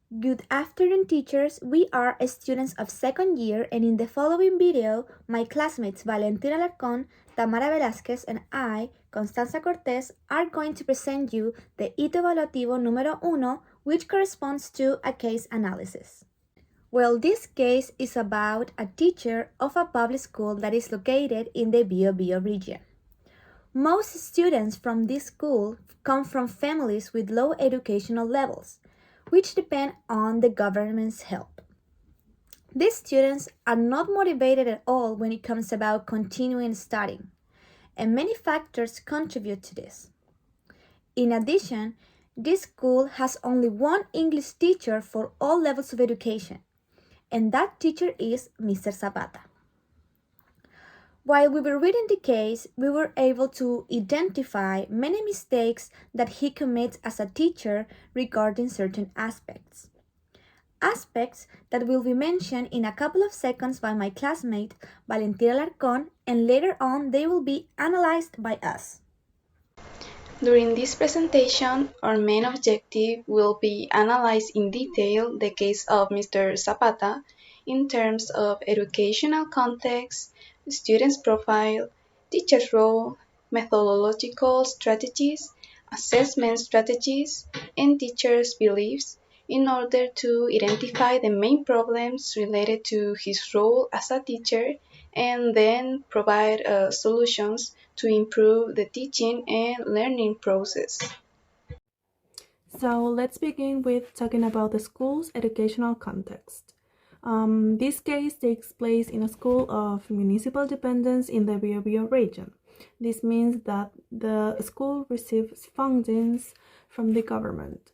Good afternoon, teachers. We are students of second year, and in the following video, my classmates Valentina Alarcón, Tamara Velázquez, and I, Constanza Cortés, are going to present you the Hito Evaluativo número uno, which corresponds to a case analysis. Well, this case is about a teacher of a public school that is located in the Bio region. Most students from this school come from families with low educational levels, which depend on the government's help. These students are not motivated at all when it comes about continuing studying, and many factors contribute to this. In addition, this school has only one English teacher for all levels of education, and that teacher is Mr. Zapata. While we were reading the case, we were able to identify many mistakes that he commits as a teacher regarding certain aspects. Aspects that will be mentioned in a couple of seconds by my classmate Valentina Larcón, and later on they will be analyzed by us. During this presentation, our main objective will be analyze in detail the case of Mr. Zapata in terms of educational context, student's profile, teacher's role, methodological strategies, assessment strategies, and teacher's beliefs in order to identify the main problems related to his role as a teacher and then provide solutions to improve the teaching and learning process. So let's begin with talking about the school's educational context. This case takes place in a school of municipal dependence in the Bio region. This means that the school receives fundings from the government.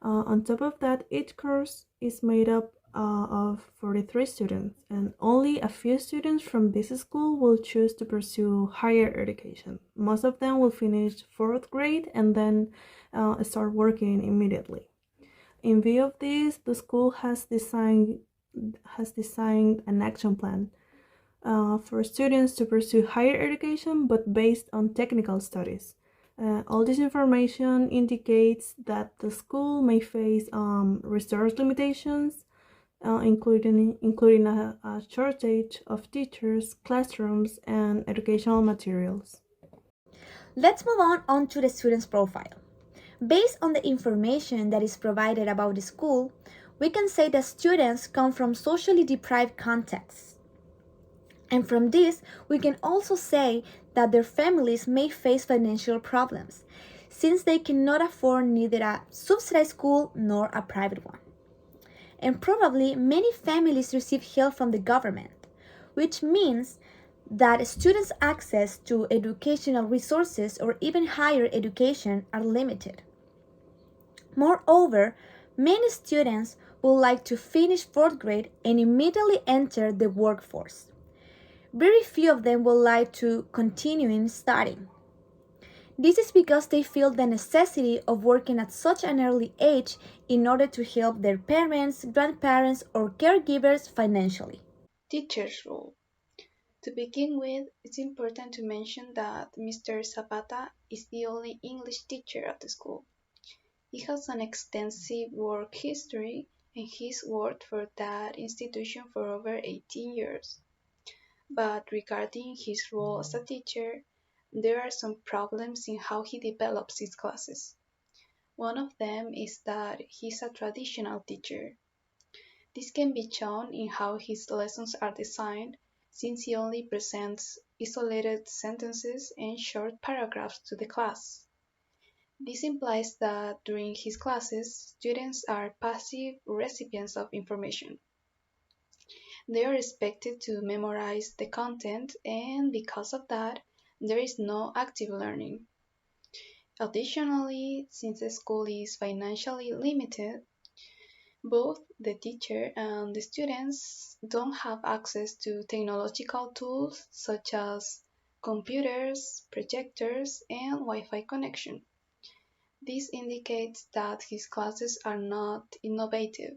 On top of that, each course is made up of 43 students, and only a few students from this school will choose to pursue higher education. Most of them will finish fourth grade and then start working immediately. In view of this, the school has designed an action plan for students to pursue higher education, but based on technical studies. All this information indicates that the school may face resource limitations, including a shortage of teachers, classrooms, and educational materials. Let's move on to the student's profile. Based on the information that is provided about the school, we can say that students come from socially deprived contexts. And from this, we can also say that their families may face financial problems, since they cannot afford neither a subsidized school nor a private one. And probably many families receive help from the government, which means that students' access to educational resources or even higher education are limited. Moreover, many students would like to finish fourth grade and immediately enter the workforce. Very few of them would like to continue studying. This is because they feel the necessity of working at such an early age in order to help their parents, grandparents, or caregivers financially. Teacher's role. To begin with, it's important to mention that Mr. Zapata is the only English teacher at the school. He has an extensive work history and he's worked for that institution for over 18 years. But regarding his role as a teacher, there are some problems in how he develops his classes. One of them is that he's a traditional teacher. This can be shown in how his lessons are designed, since he only presents isolated sentences and short paragraphs to the class. This implies that during his classes, students are passive recipients of information. They are expected to memorize the content, and because of that, there is no active learning. Additionally, since the school is financially limited, both the teacher and the students don't have access to technological tools such as computers, projectors, and Wi-Fi connection. This indicates that his classes are not innovative.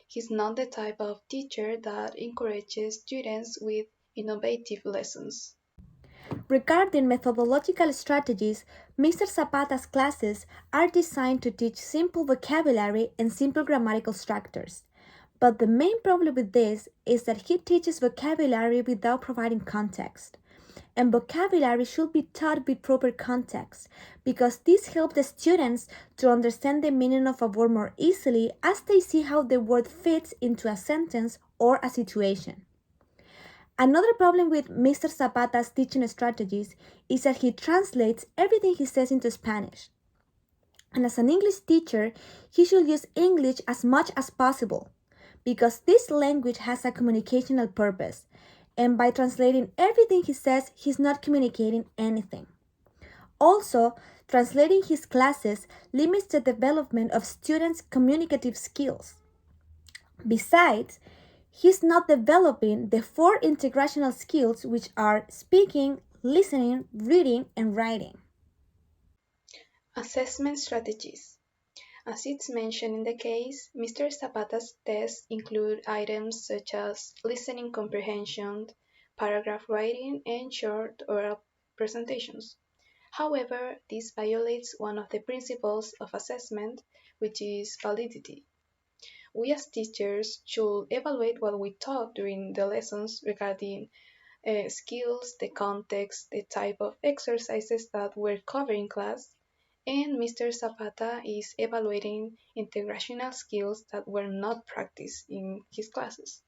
He's not the type of teacher that encourages students with innovative lessons. Regarding methodological strategies, Mr. Zapata's classes are designed to teach simple vocabulary and simple grammatical structures. But the main problem with this is that he teaches vocabulary without providing context. And vocabulary should be taught with proper context because this helps the students to understand the meaning of a word more easily as they see how the word fits into a sentence or a situation. Another problem with Mr. Zapata's teaching strategies is that he translates everything he says into Spanish. And as an English teacher, he should use English as much as possible because this language has a communicational purpose. And by translating everything he says, he's not communicating anything. Also, translating his classes limits the development of students' communicative skills. Besides, he's not developing the four integrational skills which are speaking, listening, reading, and writing. Assessment strategies. As it's mentioned in the case, Mr. Zapata's tests include items such as listening comprehension, paragraph writing, and short oral presentations. However, this violates one of the principles of assessment, which is validity. We as teachers should evaluate what we taught during the lessons regarding skills, the context, the type of exercises that were covered in class, and Mr. Zapata is evaluating integrational skills that were not practiced in his classes.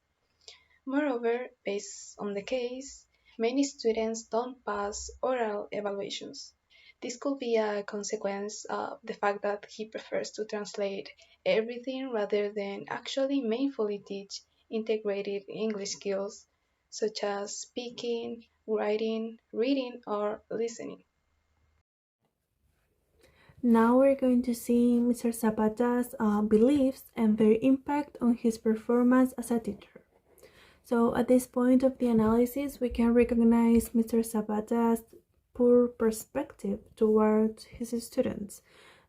Moreover, based on the case, many students don't pass oral evaluations. This could be a consequence of the fact that he prefers to translate everything rather than actually meaningfully teach integrated English skills such as speaking, writing, reading, or listening. Now we're going to see Mr. Zapata's beliefs and their impact on his performance as a teacher. So at this point of the analysis, we can recognize Mr. Zapata's poor perspective towards his students.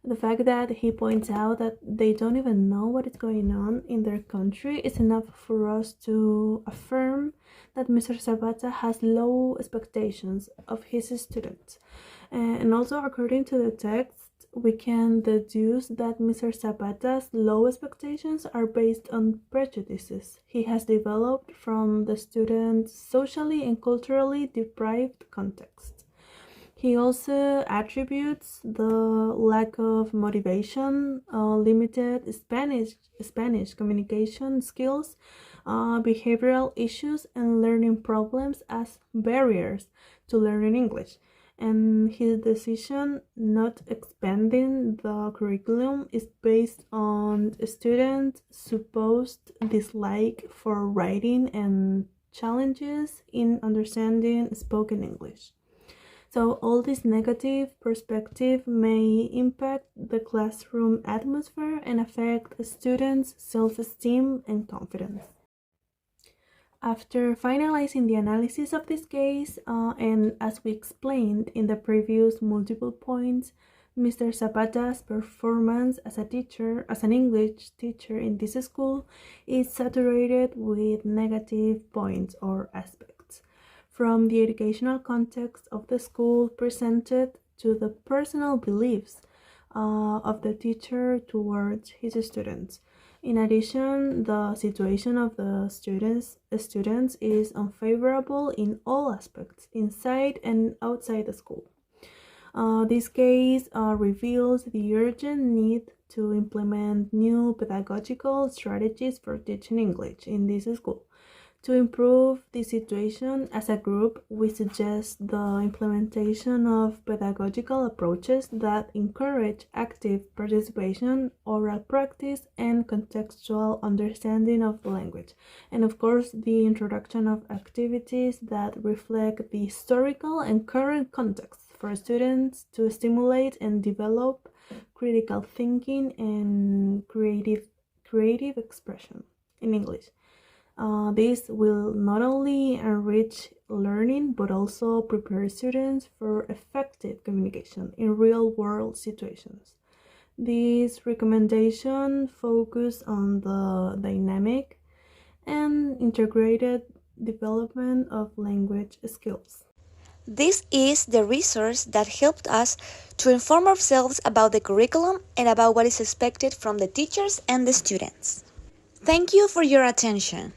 The fact that he points out that they don't even know what is going on in their country is enough for us to affirm that Mr. Zapata has low expectations of his students. And also, according to the text, we can deduce that Mr. Zapata's low expectations are based on prejudices he has developed from the student's socially and culturally deprived context. He also attributes the lack of motivation, limited Spanish communication skills, behavioral issues, and learning problems as barriers to learning English. And his decision not expanding the curriculum is based on students' supposed dislike for writing and challenges in understanding spoken English. So all this negative perspective may impact the classroom atmosphere and affect students' self-esteem and confidence. After finalizing the analysis of this case, and as we explained in the previous multiple points, Mr. Zapata's performance as a teacher, as an English teacher in this school, is saturated with negative points or aspects. From the educational context of the school presented to the personal beliefs of the teacher towards his students. In addition, the situation of the students is unfavorable in all aspects, inside and outside the school. This case reveals the urgent need to implement new pedagogical strategies for teaching English in this school. To improve the situation as a group, we suggest the implementation of pedagogical approaches that encourage active participation, oral practice, and contextual understanding of the language. And of course, the introduction of activities that reflect the historical and current context for students to stimulate and develop critical thinking and creative expression in English. This will not only enrich learning but also prepare students for effective communication in real-world situations. This recommendation focuses on the dynamic and integrated development of language skills. This is the resource that helped us to inform ourselves about the curriculum and about what is expected from the teachers and the students. Thank you for your attention.